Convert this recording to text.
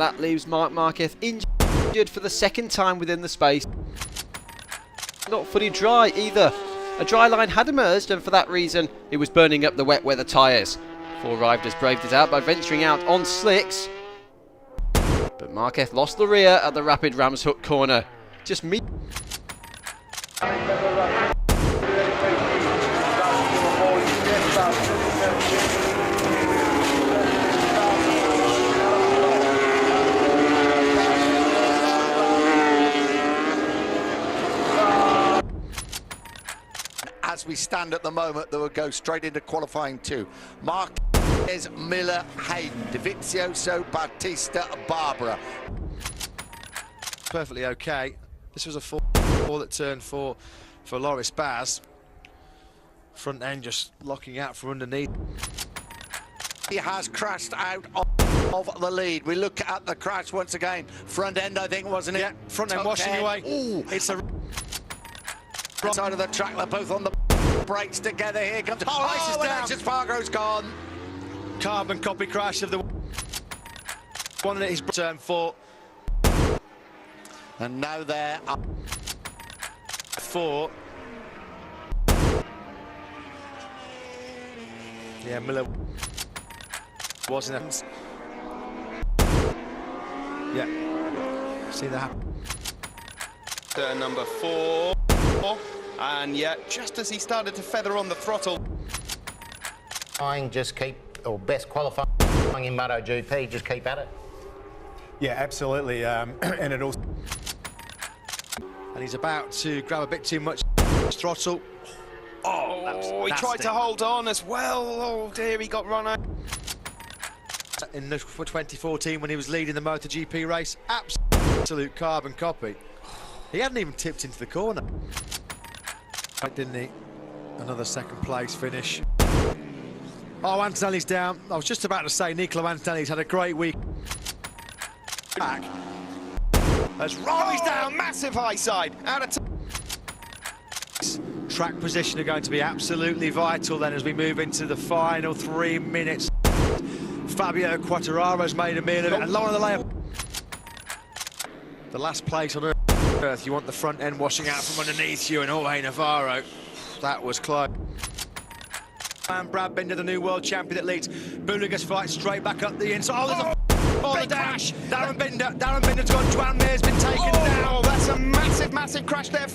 that leaves Marc Marquez injured for the second time within the space. Not fully dry either. A dry line had emerged, and for that reason it was burning up the wet weather tyres. Four riders braved it out by venturing out on slicks, but Marquez lost the rear at the rapid Rams Hook corner. Just me. As we stand at the moment, they will go straight into qualifying 2. Marquez, Miller, Hayden, Dovizioso, Bautista, Barbara. Perfectly okay. This was a 4 at turn 4 for Loris Baz. Front end just locking out from underneath. He has crashed out of the lead. We look at the crash once again. Front end, I think, wasn't it? Yeah, front end washing away. Ooh, it's a right side of the track. They're both on the brakes together. Here comes. Ice is down. Spargo's gone. Carbon copy crash of the one that is turn 4. And now they're up 4. Yeah, Miller wasn't it? Yeah. See that happen. Turn number 4. And yeah, just as he started to feather on the throttle. Just keep, or best qualifying in MotoGP, just keep at it. Yeah, absolutely. And it also. And he's about to grab a bit too much throttle. Oh, he tried to hold on as well. Oh dear, he got run out. For 2014 when he was leading the MotoGP race, absolute carbon copy. He hadn't even tipped into the corner. Didn't he? Another second place finish. Oh, Antonelli's down. I was just about to say Nicola Antonelli's had a great week. Back. As Riley's down, massive high side. Out of track position are going to be absolutely vital then as we move into the final 3 minutes. Fabio Quartararo's made a meal of it, and lower the layup. The last place on earth, you want the front end washing out from underneath you, and Jorge Navarro, that was close. And Brad Binder, the new world champion that leads Buliga's fight straight back up the inside. Oh, there's a dash. Darren Binder's gone. Joan Mir's been taken down. That's a massive crash there.